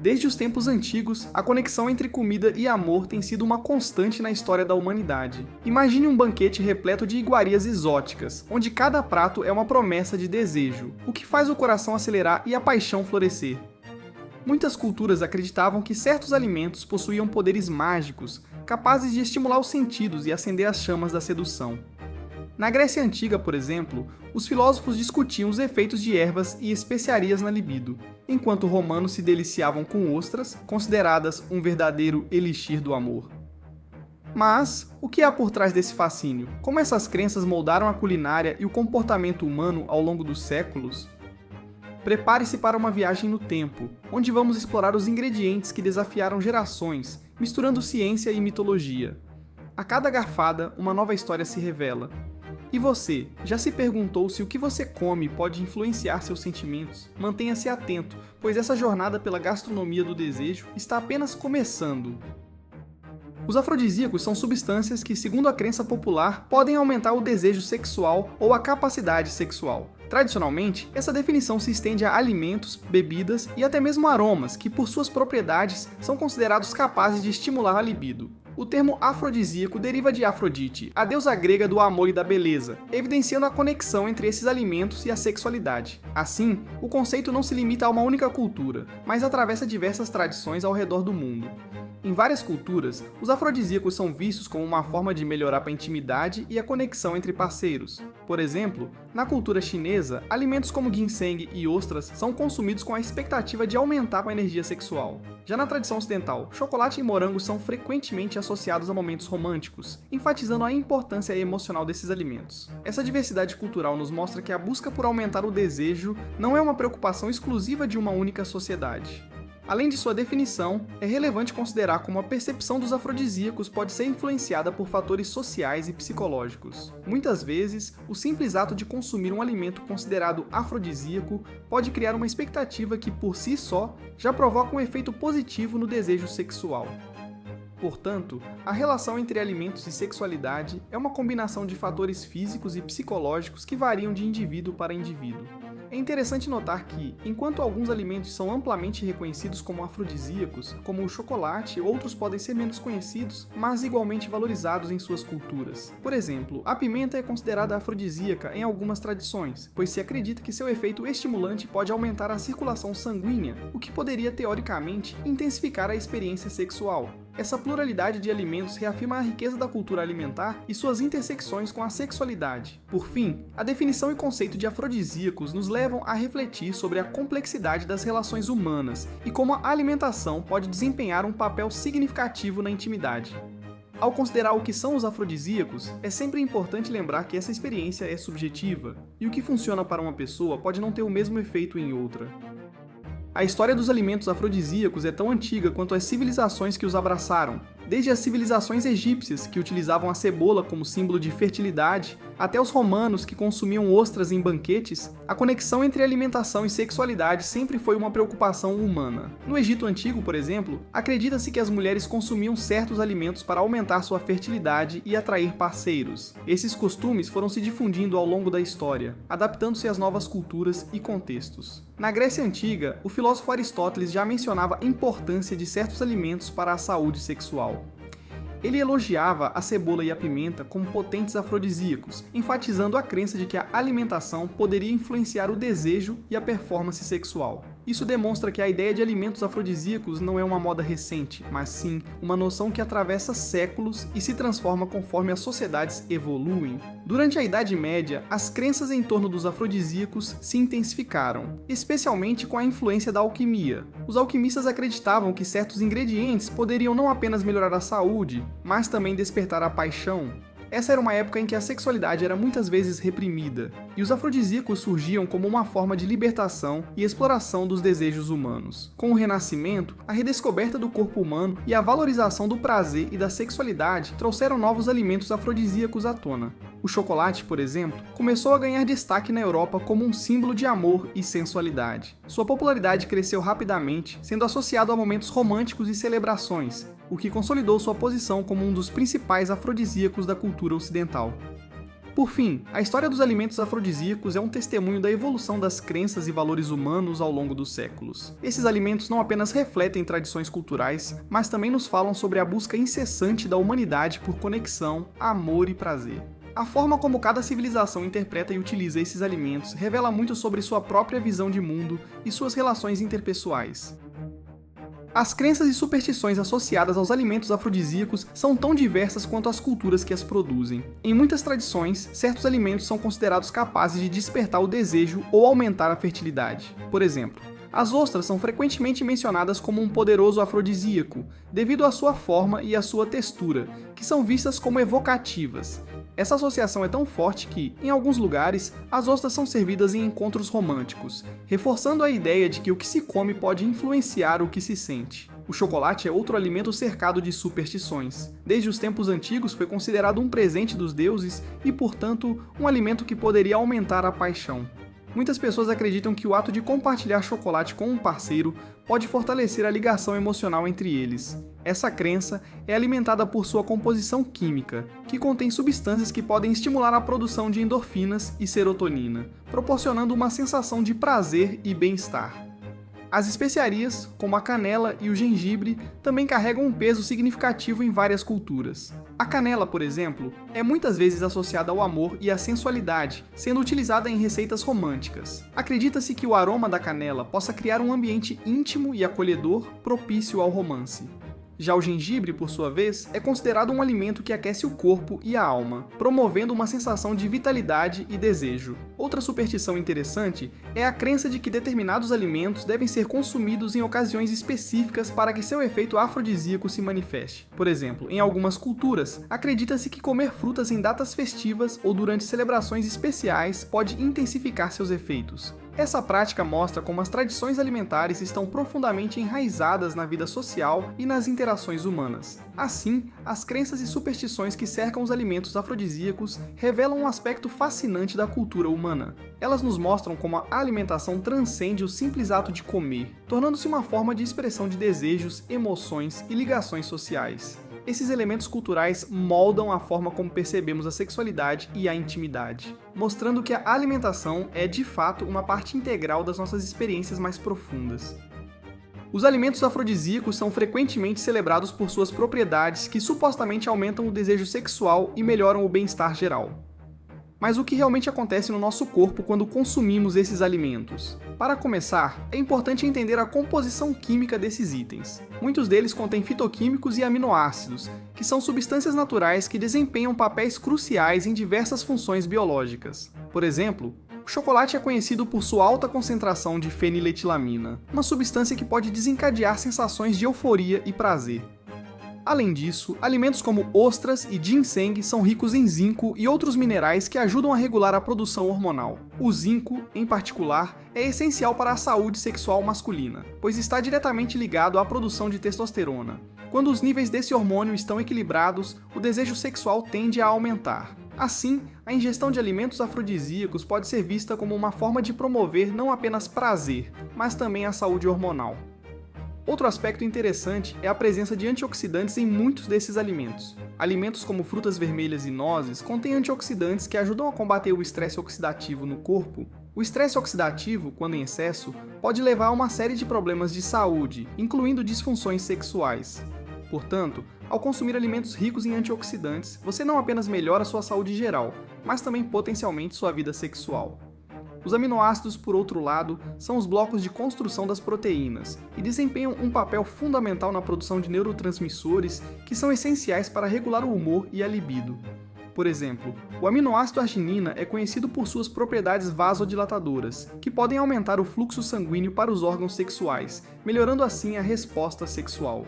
Desde os tempos antigos, a conexão entre comida e amor tem sido uma constante na história da humanidade. Imagine um banquete repleto de iguarias exóticas, onde cada prato é uma promessa de desejo, o que faz o coração acelerar e a paixão florescer. Muitas culturas acreditavam que certos alimentos possuíam poderes mágicos, capazes de estimular os sentidos e acender as chamas da sedução. Na Grécia Antiga, por exemplo, os filósofos discutiam os efeitos de ervas e especiarias na libido, enquanto romanos se deliciavam com ostras, consideradas um verdadeiro elixir do amor. Mas, o que há por trás desse fascínio? Como essas crenças moldaram a culinária e o comportamento humano ao longo dos séculos? Prepare-se para uma viagem no tempo, onde vamos explorar os ingredientes que desafiaram gerações, misturando ciência e mitologia. A cada garfada, uma nova história se revela. E você, já se perguntou se o que você come pode influenciar seus sentimentos? Mantenha-se atento, pois essa jornada pela gastronomia do desejo está apenas começando. Os afrodisíacos são substâncias que, segundo a crença popular, podem aumentar o desejo sexual ou a capacidade sexual. Tradicionalmente, essa definição se estende a alimentos, bebidas e até mesmo aromas que, por suas propriedades, são considerados capazes de estimular a libido. O termo afrodisíaco deriva de Afrodite, a deusa grega do amor e da beleza, evidenciando a conexão entre esses alimentos e a sexualidade. Assim, o conceito não se limita a uma única cultura, mas atravessa diversas tradições ao redor do mundo. Em várias culturas, os afrodisíacos são vistos como uma forma de melhorar a intimidade e a conexão entre parceiros. Por exemplo, na cultura chinesa, alimentos como ginseng e ostras são consumidos com a expectativa de aumentar a energia sexual. Já na tradição ocidental, chocolate e morango são frequentemente associados a momentos românticos, enfatizando a importância emocional desses alimentos. Essa diversidade cultural nos mostra que a busca por aumentar o desejo não é uma preocupação exclusiva de uma única sociedade. Além de sua definição, é relevante considerar como a percepção dos afrodisíacos pode ser influenciada por fatores sociais e psicológicos. Muitas vezes, o simples ato de consumir um alimento considerado afrodisíaco pode criar uma expectativa que, por si só, já provoca um efeito positivo no desejo sexual. Portanto, a relação entre alimentos e sexualidade é uma combinação de fatores físicos e psicológicos que variam de indivíduo para indivíduo. É interessante notar que, enquanto alguns alimentos são amplamente reconhecidos como afrodisíacos, como o chocolate, outros podem ser menos conhecidos, mas igualmente valorizados em suas culturas. Por exemplo, a pimenta é considerada afrodisíaca em algumas tradições, pois se acredita que seu efeito estimulante pode aumentar a circulação sanguínea, o que poderia, teoricamente, intensificar a experiência sexual. Essa pluralidade de alimentos reafirma a riqueza da cultura alimentar e suas intersecções com a sexualidade. Por fim, a definição e conceito de afrodisíacos nos levam a refletir sobre a complexidade das relações humanas e como a alimentação pode desempenhar um papel significativo na intimidade. Ao considerar o que são os afrodisíacos, é sempre importante lembrar que essa experiência é subjetiva, e o que funciona para uma pessoa pode não ter o mesmo efeito em outra. A história dos alimentos afrodisíacos é tão antiga quanto as civilizações que os abraçaram, desde as civilizações egípcias, que utilizavam a cebola como símbolo de fertilidade, até os romanos, que consumiam ostras em banquetes. A conexão entre alimentação e sexualidade sempre foi uma preocupação humana. No Egito Antigo, por exemplo, acredita-se que as mulheres consumiam certos alimentos para aumentar sua fertilidade e atrair parceiros. Esses costumes foram se difundindo ao longo da história, adaptando-se às novas culturas e contextos. Na Grécia Antiga, o filósofo Aristóteles já mencionava a importância de certos alimentos para a saúde sexual. Ele elogiava a cebola e a pimenta como potentes afrodisíacos, enfatizando a crença de que a alimentação poderia influenciar o desejo e a performance sexual. Isso demonstra que a ideia de alimentos afrodisíacos não é uma moda recente, mas sim uma noção que atravessa séculos e se transforma conforme as sociedades evoluem. Durante a Idade Média, as crenças em torno dos afrodisíacos se intensificaram, especialmente com a influência da alquimia. Os alquimistas acreditavam que certos ingredientes poderiam não apenas melhorar a saúde, mas também despertar a paixão. Essa era uma época em que a sexualidade era muitas vezes reprimida, e os afrodisíacos surgiam como uma forma de libertação e exploração dos desejos humanos. Com o Renascimento, a redescoberta do corpo humano e a valorização do prazer e da sexualidade trouxeram novos alimentos afrodisíacos à tona. O chocolate, por exemplo, começou a ganhar destaque na Europa como um símbolo de amor e sensualidade. Sua popularidade cresceu rapidamente, sendo associado a momentos românticos e celebrações, o que consolidou sua posição como um dos principais afrodisíacos da cultura ocidental. Por fim, a história dos alimentos afrodisíacos é um testemunho da evolução das crenças e valores humanos ao longo dos séculos. Esses alimentos não apenas refletem tradições culturais, mas também nos falam sobre a busca incessante da humanidade por conexão, amor e prazer. A forma como cada civilização interpreta e utiliza esses alimentos revela muito sobre sua própria visão de mundo e suas relações interpessoais. As crenças e superstições associadas aos alimentos afrodisíacos são tão diversas quanto as culturas que as produzem. Em muitas tradições, certos alimentos são considerados capazes de despertar o desejo ou aumentar a fertilidade. Por exemplo, as ostras são frequentemente mencionadas como um poderoso afrodisíaco, devido à sua forma e à sua textura, que são vistas como evocativas. Essa associação é tão forte que, em alguns lugares, as ostras são servidas em encontros românticos, reforçando a ideia de que o que se come pode influenciar o que se sente. O chocolate é outro alimento cercado de superstições. Desde os tempos antigos foi considerado um presente dos deuses e, portanto, um alimento que poderia aumentar a paixão. Muitas pessoas acreditam que o ato de compartilhar chocolate com um parceiro pode fortalecer a ligação emocional entre eles. Essa crença é alimentada por sua composição química, que contém substâncias que podem estimular a produção de endorfinas e serotonina, proporcionando uma sensação de prazer e bem-estar. As especiarias, como a canela e o gengibre, também carregam um peso significativo em várias culturas. A canela, por exemplo, é muitas vezes associada ao amor e à sensualidade, sendo utilizada em receitas românticas. Acredita-se que o aroma da canela possa criar um ambiente íntimo e acolhedor propício ao romance. Já o gengibre, por sua vez, é considerado um alimento que aquece o corpo e a alma, promovendo uma sensação de vitalidade e desejo. Outra superstição interessante é a crença de que determinados alimentos devem ser consumidos em ocasiões específicas para que seu efeito afrodisíaco se manifeste. Por exemplo, em algumas culturas, acredita-se que comer frutas em datas festivas ou durante celebrações especiais pode intensificar seus efeitos. Essa prática mostra como as tradições alimentares estão profundamente enraizadas na vida social e nas interações humanas. Assim, as crenças e superstições que cercam os alimentos afrodisíacos revelam um aspecto fascinante da cultura humana. Elas nos mostram como a alimentação transcende o simples ato de comer, tornando-se uma forma de expressão de desejos, emoções e ligações sociais. Esses elementos culturais moldam a forma como percebemos a sexualidade e a intimidade, mostrando que a alimentação é, de fato, uma parte integral das nossas experiências mais profundas. Os alimentos afrodisíacos são frequentemente celebrados por suas propriedades que supostamente aumentam o desejo sexual e melhoram o bem-estar geral. Mas o que realmente acontece no nosso corpo quando consumimos esses alimentos? Para começar, é importante entender a composição química desses itens. Muitos deles contêm fitoquímicos e aminoácidos, que são substâncias naturais que desempenham papéis cruciais em diversas funções biológicas. Por exemplo, o chocolate é conhecido por sua alta concentração de feniletilamina, uma substância que pode desencadear sensações de euforia e prazer. Além disso, alimentos como ostras e ginseng são ricos em zinco e outros minerais que ajudam a regular a produção hormonal. O zinco, em particular, é essencial para a saúde sexual masculina, pois está diretamente ligado à produção de testosterona. Quando os níveis desse hormônio estão equilibrados, o desejo sexual tende a aumentar. Assim, a ingestão de alimentos afrodisíacos pode ser vista como uma forma de promover não apenas prazer, mas também a saúde hormonal. Outro aspecto interessante é a presença de antioxidantes em muitos desses alimentos. Alimentos como frutas vermelhas e nozes contêm antioxidantes que ajudam a combater o estresse oxidativo no corpo. O estresse oxidativo, quando em excesso, pode levar a uma série de problemas de saúde, incluindo disfunções sexuais. Portanto, ao consumir alimentos ricos em antioxidantes, você não apenas melhora sua saúde geral, mas também potencialmente sua vida sexual. Os aminoácidos, por outro lado, são os blocos de construção das proteínas e desempenham um papel fundamental na produção de neurotransmissores que são essenciais para regular o humor e a libido. Por exemplo, o aminoácido arginina é conhecido por suas propriedades vasodilatadoras, que podem aumentar o fluxo sanguíneo para os órgãos sexuais, melhorando assim a resposta sexual.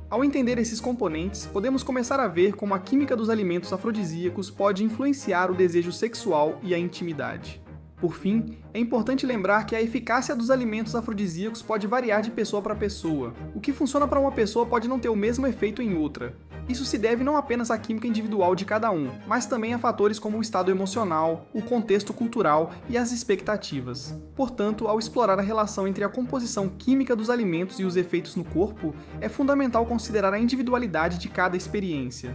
Ao entender esses componentes, podemos começar a ver como a química dos alimentos afrodisíacos pode influenciar o desejo sexual e a intimidade. Por fim, é importante lembrar que a eficácia dos alimentos afrodisíacos pode variar de pessoa para pessoa. O que funciona para uma pessoa pode não ter o mesmo efeito em outra. Isso se deve não apenas à química individual de cada um, mas também a fatores como o estado emocional, o contexto cultural e as expectativas. Portanto, ao explorar a relação entre a composição química dos alimentos e os efeitos no corpo, é fundamental considerar a individualidade de cada experiência.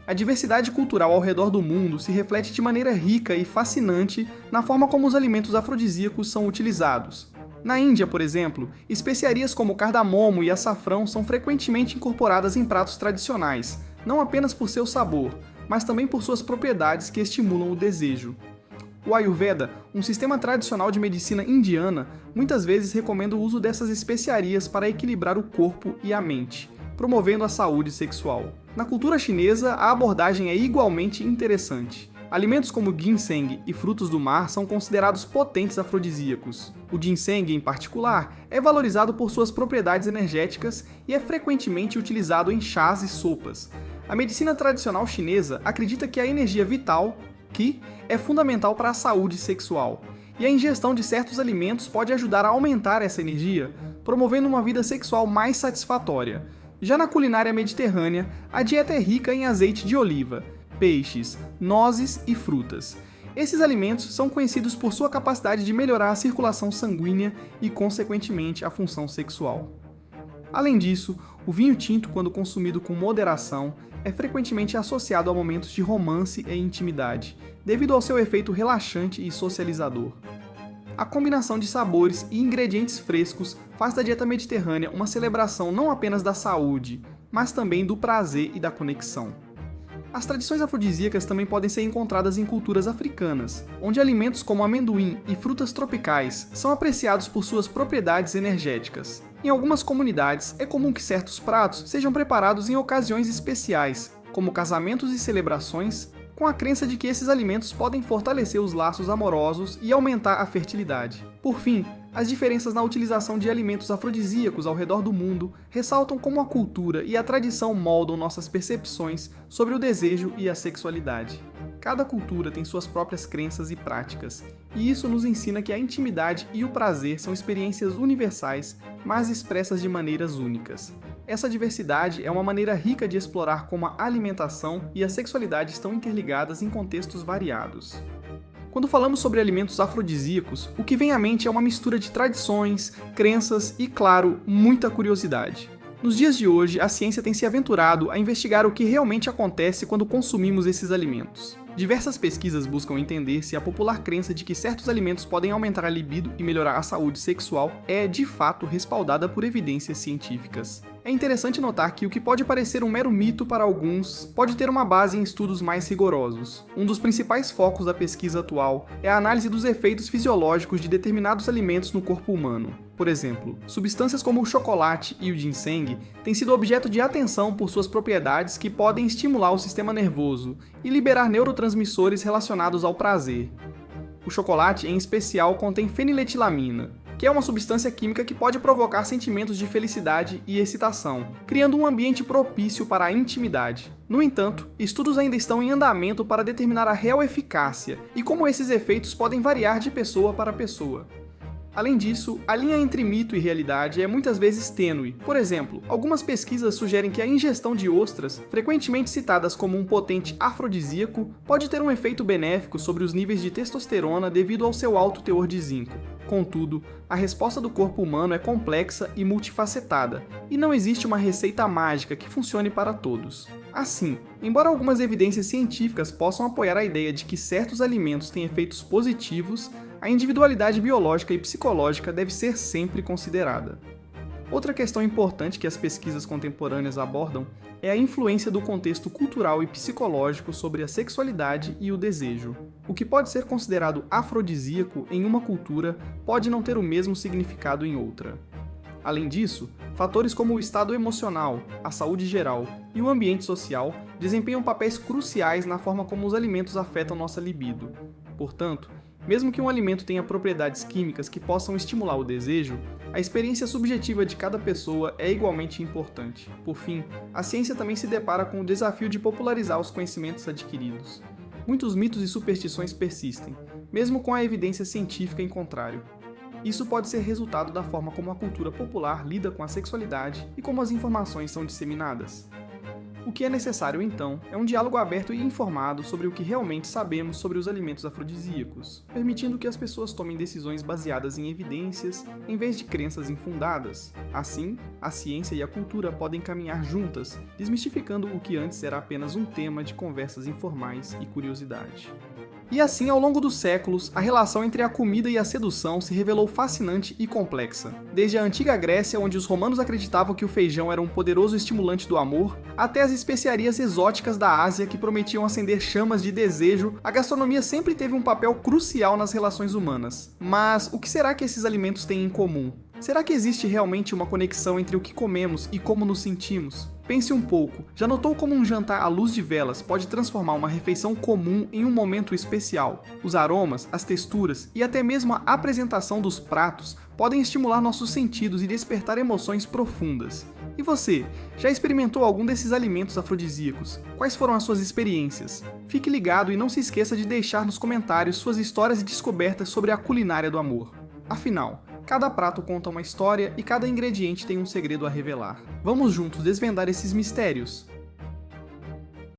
A diversidade cultural ao redor do mundo se reflete de maneira rica e fascinante na forma como os alimentos afrodisíacos são utilizados. Na Índia, por exemplo, especiarias como o cardamomo e açafrão são frequentemente incorporadas em pratos tradicionais, não apenas por seu sabor, mas também por suas propriedades que estimulam o desejo. O Ayurveda, um sistema tradicional de medicina indiana, muitas vezes recomenda o uso dessas especiarias para equilibrar o corpo e a mente, promovendo a saúde sexual. Na cultura chinesa, a abordagem é igualmente interessante. Alimentos como ginseng e frutos do mar são considerados potentes afrodisíacos. O ginseng, em particular, é valorizado por suas propriedades energéticas e é frequentemente utilizado em chás e sopas. A medicina tradicional chinesa acredita que a energia vital, Qi, é fundamental para a saúde sexual, e a ingestão de certos alimentos pode ajudar a aumentar essa energia, promovendo uma vida sexual mais satisfatória. Já na culinária mediterrânea, a dieta é rica em azeite de oliva, peixes, nozes e frutas. Esses alimentos são conhecidos por sua capacidade de melhorar a circulação sanguínea e, consequentemente, a função sexual. Além disso, o vinho tinto, quando consumido com moderação, é frequentemente associado a momentos de romance e intimidade, devido ao seu efeito relaxante e socializador. A combinação de sabores e ingredientes frescos faz da dieta mediterrânea uma celebração não apenas da saúde, mas também do prazer e da conexão. As tradições afrodisíacas também podem ser encontradas em culturas africanas, onde alimentos como amendoim e frutas tropicais são apreciados por suas propriedades energéticas. Em algumas comunidades, é comum que certos pratos sejam preparados em ocasiões especiais, como casamentos e celebrações, com a crença de que esses alimentos podem fortalecer os laços amorosos e aumentar a fertilidade. Por fim, as diferenças na utilização de alimentos afrodisíacos ao redor do mundo ressaltam como a cultura e a tradição moldam nossas percepções sobre o desejo e a sexualidade. Cada cultura tem suas próprias crenças e práticas, e isso nos ensina que a intimidade e o prazer são experiências universais, mas expressas de maneiras únicas. Essa diversidade é uma maneira rica de explorar como a alimentação e a sexualidade estão interligadas em contextos variados. Quando falamos sobre alimentos afrodisíacos, o que vem à mente é uma mistura de tradições, crenças e, claro, muita curiosidade. Nos dias de hoje, a ciência tem se aventurado a investigar o que realmente acontece quando consumimos esses alimentos. Diversas pesquisas buscam entender se a popular crença de que certos alimentos podem aumentar a libido e melhorar a saúde sexual é, de fato, respaldada por evidências científicas. É interessante notar que o que pode parecer um mero mito para alguns pode ter uma base em estudos mais rigorosos. Um dos principais focos da pesquisa atual é a análise dos efeitos fisiológicos de determinados alimentos no corpo humano. Por exemplo, substâncias como o chocolate e o ginseng têm sido objeto de atenção por suas propriedades que podem estimular o sistema nervoso e liberar neurotransmissores relacionados ao prazer. O chocolate, em especial, contém feniletilamina, que é uma substância química que pode provocar sentimentos de felicidade e excitação, criando um ambiente propício para a intimidade. No entanto, estudos ainda estão em andamento para determinar a real eficácia e como esses efeitos podem variar de pessoa para pessoa. Além disso, a linha entre mito e realidade é muitas vezes tênue. Por exemplo, algumas pesquisas sugerem que a ingestão de ostras, frequentemente citadas como um potente afrodisíaco, pode ter um efeito benéfico sobre os níveis de testosterona devido ao seu alto teor de zinco. Contudo, a resposta do corpo humano é complexa e multifacetada, e não existe uma receita mágica que funcione para todos. Assim, embora algumas evidências científicas possam apoiar a ideia de que certos alimentos têm efeitos positivos, a individualidade biológica e psicológica deve ser sempre considerada. Outra questão importante que as pesquisas contemporâneas abordam é a influência do contexto cultural e psicológico sobre a sexualidade e o desejo. O que pode ser considerado afrodisíaco em uma cultura pode não ter o mesmo significado em outra. Além disso, fatores como o estado emocional, a saúde geral e o ambiente social desempenham papéis cruciais na forma como os alimentos afetam nossa libido. Portanto, mesmo que um alimento tenha propriedades químicas que possam estimular o desejo, a experiência subjetiva de cada pessoa é igualmente importante. Por fim, a ciência também se depara com o desafio de popularizar os conhecimentos adquiridos. Muitos mitos e superstições persistem, mesmo com a evidência científica em contrário. Isso pode ser resultado da forma como a cultura popular lida com a sexualidade e como as informações são disseminadas. O que é necessário, então, é um diálogo aberto e informado sobre o que realmente sabemos sobre os alimentos afrodisíacos, permitindo que as pessoas tomem decisões baseadas em evidências, em vez de crenças infundadas. Assim, a ciência e a cultura podem caminhar juntas, desmistificando o que antes era apenas um tema de conversas informais e curiosidade. E assim, ao longo dos séculos, a relação entre a comida e a sedução se revelou fascinante e complexa. Desde a antiga Grécia, onde os romanos acreditavam que o feijão era um poderoso estimulante do amor, até as especiarias exóticas da Ásia que prometiam acender chamas de desejo, a gastronomia sempre teve um papel crucial nas relações humanas. Mas o que será que esses alimentos têm em comum? Será que existe realmente uma conexão entre o que comemos e como nos sentimos? Pense um pouco, já notou como um jantar à luz de velas pode transformar uma refeição comum em um momento especial? Os aromas, as texturas e até mesmo a apresentação dos pratos podem estimular nossos sentidos e despertar emoções profundas. E você, já experimentou algum desses alimentos afrodisíacos? Quais foram as suas experiências? Fique ligado e não se esqueça de deixar nos comentários suas histórias e descobertas sobre a culinária do amor. Afinal, cada prato conta uma história e cada ingrediente tem um segredo a revelar. Vamos juntos desvendar esses mistérios.